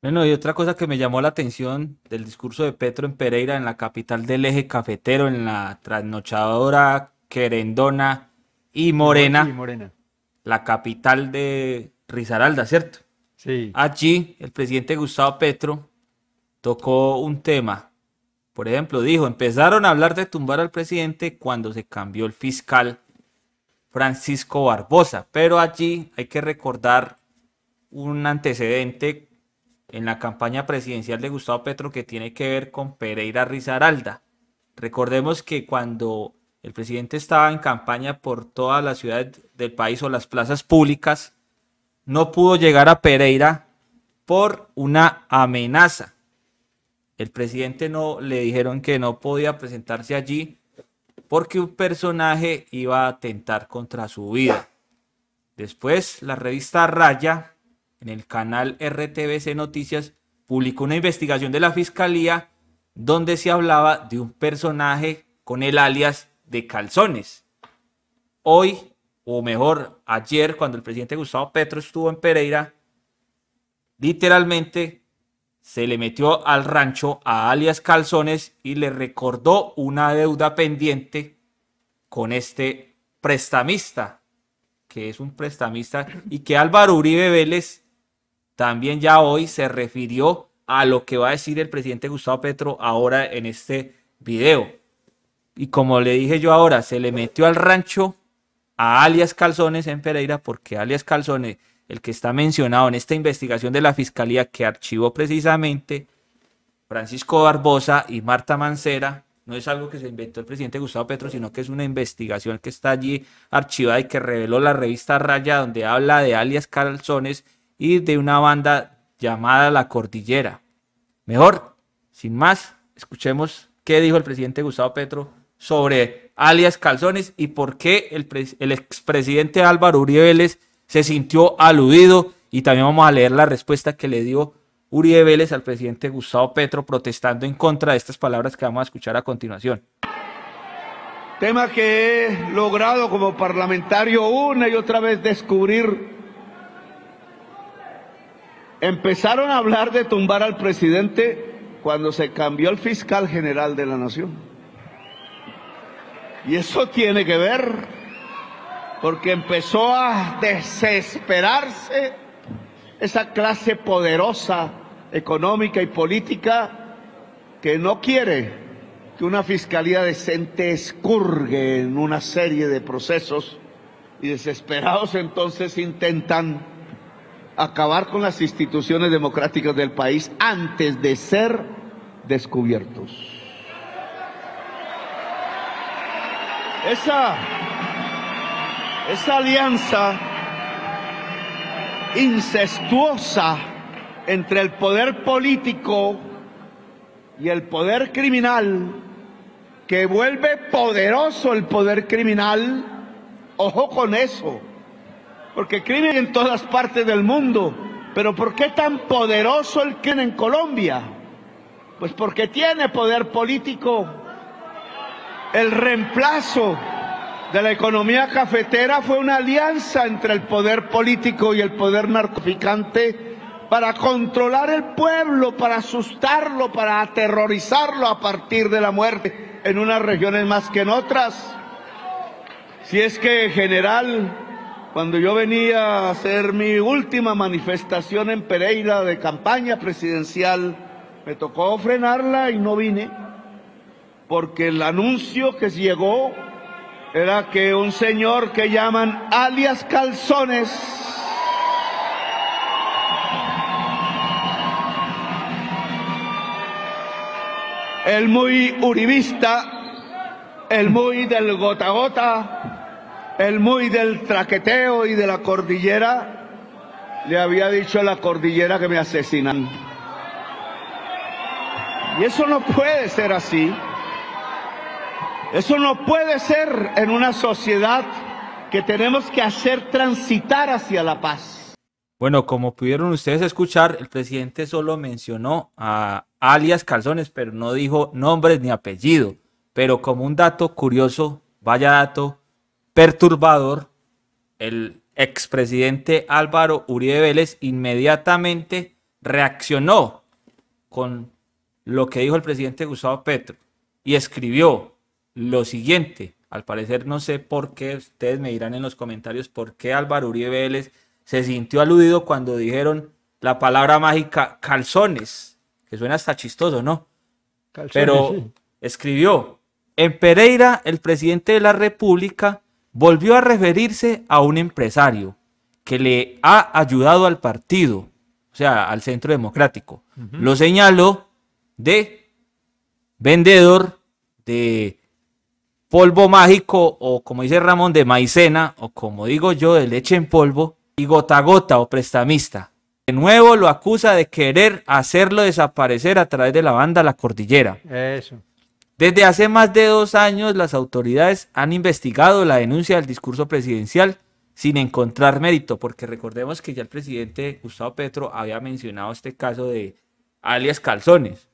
Bueno, y otra cosa que me llamó la atención del discurso de Petro en Pereira, en la capital del eje cafetero, en la trasnochadora Querendona y Y Morena, Morena. la capital de Risaralda, ¿cierto? Sí. Allí el presidente Gustavo Petro tocó un tema. Por ejemplo, dijo, empezaron a hablar de tumbar al presidente cuando se cambió el fiscal Francisco Barbosa, pero allí hay que recordar un antecedente en la campaña presidencial de Gustavo Petro que tiene que ver con Pereira Risaralda. Recordemos que cuando el presidente estaba en campaña por todas las ciudades del país o las plazas públicas, no pudo llegar a Pereira por una amenaza. El presidente no le dijeron que no podía presentarse allí porque un personaje iba a atentar contra su vida. Después, la revista Raya, en el canal RTBC Noticias, publicó una investigación de la fiscalía donde se hablaba de un personaje con el alias de Calzones. Hoy, o mejor, ayer, cuando el presidente Gustavo Petro estuvo en Pereira, literalmente se le metió al rancho a alias Calzones y le recordó una deuda pendiente con este prestamista, que es un prestamista, y que Álvaro Uribe Vélez también ya hoy se refirió a lo que va a decir el presidente Gustavo Petro ahora en este video. Y como le dije yo ahora, se le metió al rancho a alias Calzones en Pereira porque alias Calzones, el que está mencionado en esta investigación de la fiscalía que archivó precisamente Francisco Barbosa y Marta Mancera, no es algo que se inventó el presidente Gustavo Petro, sino que es una investigación que está allí archivada y que reveló la revista Raya, donde habla de alias Calzones y de una banda llamada La Cordillera. Mejor, sin más, escuchemos qué dijo el presidente Gustavo Petro sobre alias Calzones y por qué el expresidente Álvaro Uribe Vélez se sintió aludido, y también vamos a leer la respuesta que le dio Uribe Vélez al presidente Gustavo Petro protestando en contra de estas palabras que vamos a escuchar a continuación. Tema que he logrado como parlamentario una y otra vez descubrir. Empezaron a hablar de tumbar al presidente cuando se cambió el fiscal general de la nación. Y eso tiene que ver porque empezó a desesperarse esa clase poderosa económica y política que no quiere que una fiscalía decente escurgue en una serie de procesos, y desesperados entonces intentan acabar con las instituciones democráticas del país antes de ser descubiertos. Esa alianza incestuosa entre el poder político y el poder criminal, que vuelve poderoso el poder criminal, ojo con eso, porque crimen en todas partes del mundo, pero ¿por qué tan poderoso el crimen en Colombia? Pues porque tiene poder político. El reemplazo de la economía cafetera fue una alianza entre el poder político y el poder narcotraficante para controlar el pueblo, para asustarlo, para aterrorizarlo a partir de la muerte en unas regiones más que en otras. Si es que, general, cuando yo venía a hacer mi última manifestación en Pereira de campaña presidencial, me tocó frenarla y no vine, porque el anuncio que llegó era que un señor que llaman alias Calzones el muy uribista, el muy del gota a gota, el muy del traqueteo y de la cordillera, le había dicho a la cordillera que me asesinan. Y eso no puede ser así. Eso no puede ser en una sociedad que tenemos que hacer transitar hacia la paz. Bueno, como pudieron ustedes escuchar, el presidente solo mencionó a alias Calzones, pero no dijo nombres ni apellido. Pero como un dato curioso, vaya dato perturbador, el expresidente Álvaro Uribe Vélez inmediatamente reaccionó con lo que dijo el presidente Gustavo Petro y escribió lo siguiente. Al parecer, no sé por qué, ustedes me dirán en los comentarios por qué Álvaro Uribe Vélez se sintió aludido cuando dijeron la palabra mágica calzones, que suena hasta chistoso, ¿no? Calzones, Pero sí. escribió: en Pereira, el presidente de la República volvió a referirse a un empresario que le ha ayudado al partido, o sea, al Centro Democrático. Lo señaló de vendedor de polvo mágico, o como dice Ramón, de maicena, o como digo yo, de leche en polvo, y gota a gota o prestamista. De nuevo lo acusa de querer hacerlo desaparecer a través de la banda La Cordillera. Eso. Desde hace más de 2 años, las autoridades han investigado la denuncia del discurso presidencial sin encontrar mérito, porque recordemos que ya el presidente Gustavo Petro había mencionado este caso de alias Calzones.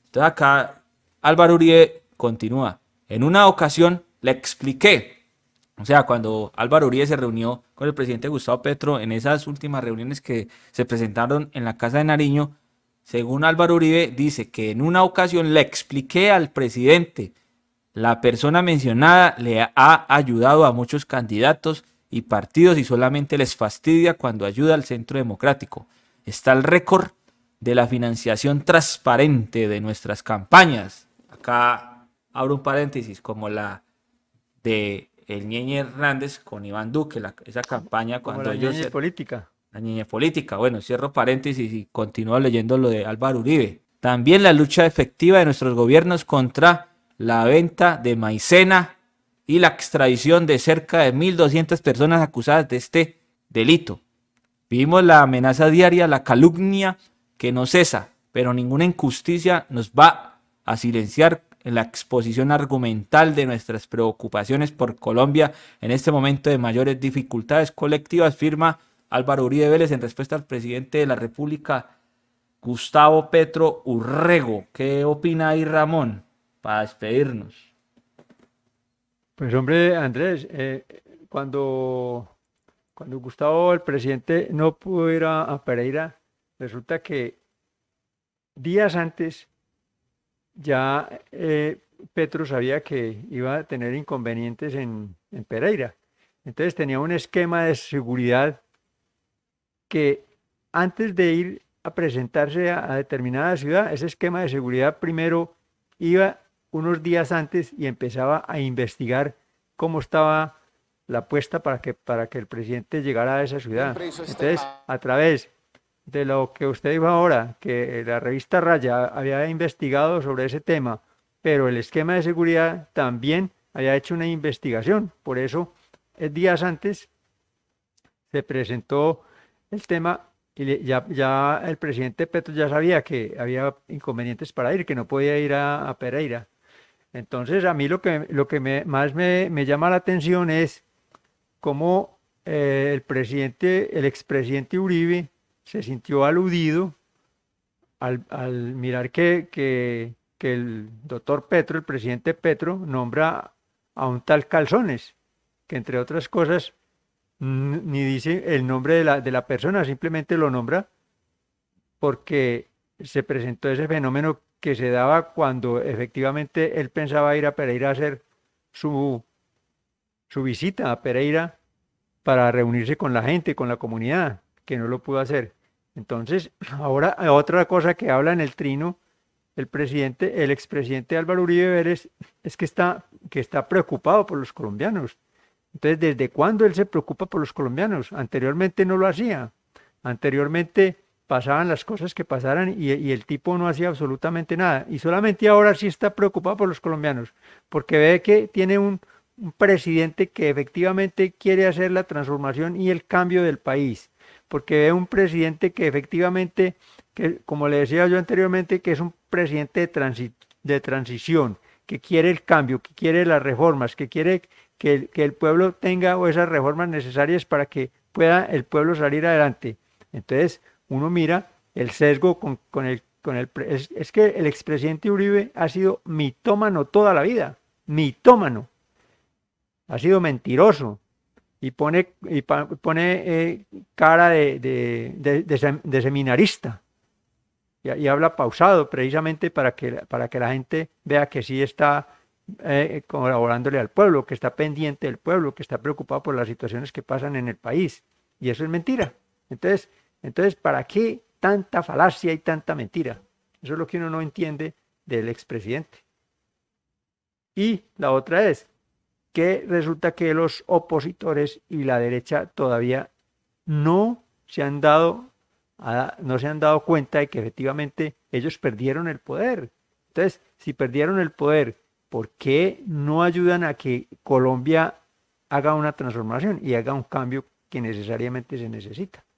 Entonces acá Álvaro Uribe continúa: en una ocasión le expliqué, o sea, cuando Álvaro Uribe se reunió con el presidente Gustavo Petro en esas últimas reuniones que se presentaron en la Casa de Nariño, según Álvaro Uribe, dice que en una ocasión le expliqué al presidente: la persona mencionada le ha ayudado a muchos candidatos y partidos y solamente les fastidia cuando ayuda al Centro Democrático. Está el récord de la financiación transparente de nuestras campañas. Acá abro un paréntesis, como la de el Ñeñe Hernández con Iván Duque, esa campaña Como cuando la ellos... ñeñe política. La niña política. Bueno, cierro paréntesis y continúo leyendo lo de Álvaro Uribe. También la lucha efectiva de nuestros gobiernos contra la venta de maicena y la extradición de cerca de 1.200 personas acusadas de este delito. Vivimos la amenaza diaria, la calumnia que no cesa, pero ninguna injusticia nos va a silenciar en la exposición argumental de nuestras preocupaciones por Colombia en este momento de mayores dificultades colectivas, firma Álvaro Uribe Vélez en respuesta al presidente de la República, Gustavo Petro Urrego. ¿Qué opina ahí Ramón para despedirnos? Pues hombre, Andrés, cuando Gustavo, el presidente, no pudo ir a Pereira, resulta que días antes ya Petro sabía que iba a tener inconvenientes en Pereira. Entonces tenía un esquema de seguridad que antes de ir a presentarse a determinada ciudad, ese esquema de seguridad primero iba unos días antes y empezaba a investigar cómo estaba la apuesta para que el presidente llegara a esa ciudad. Entonces, a través de lo que usted dijo ahora, que la revista Raya había investigado sobre ese tema, pero el esquema de seguridad también había hecho una investigación. Por eso, días antes se presentó el tema y ya el presidente Petro ya sabía que había inconvenientes para ir, que no podía ir a Pereira. Entonces, a mí lo que más me llama la atención es cómo el expresidente Uribe se sintió aludido al mirar que el doctor Petro, el presidente Petro, nombra a un tal Calzones, que entre otras cosas ni dice el nombre de la persona, simplemente lo nombra porque se presentó ese fenómeno que se daba cuando efectivamente él pensaba ir a Pereira a hacer su visita a Pereira para reunirse con la gente, con la comunidad, que no lo pudo hacer. Entonces, ahora otra cosa que habla en el trino el expresidente Álvaro Uribe Vélez es que está preocupado por los colombianos. Entonces, ¿desde cuándo él se preocupa por los colombianos? Anteriormente no lo hacía. Anteriormente pasaban las cosas que pasaran y el tipo no hacía absolutamente nada. Y solamente ahora sí está preocupado por los colombianos, porque ve que tiene un presidente que efectivamente quiere hacer la transformación y el cambio del país, porque ve un presidente que efectivamente, que, como le decía yo anteriormente, que es un presidente de transición, que quiere el cambio, que quiere las reformas, que quiere que el pueblo tenga esas reformas necesarias para que pueda el pueblo salir adelante. Entonces, uno mira el sesgo es que el expresidente Uribe ha sido mitómano toda la vida, mitómano, ha sido mentiroso y pone cara de seminarista, y habla pausado precisamente para que la gente vea que sí está colaborándole al pueblo, que está pendiente del pueblo, que está preocupado por las situaciones que pasan en el país. Y eso es mentira. Entonces, ¿para qué tanta falacia y tanta mentira? Eso es lo que uno no entiende del expresidente. Y la otra es que resulta que los opositores y la derecha todavía no se han dado cuenta de que efectivamente ellos perdieron el poder. Entonces, si perdieron el poder, ¿por qué no ayudan a que Colombia haga una transformación y haga un cambio que necesariamente se necesita?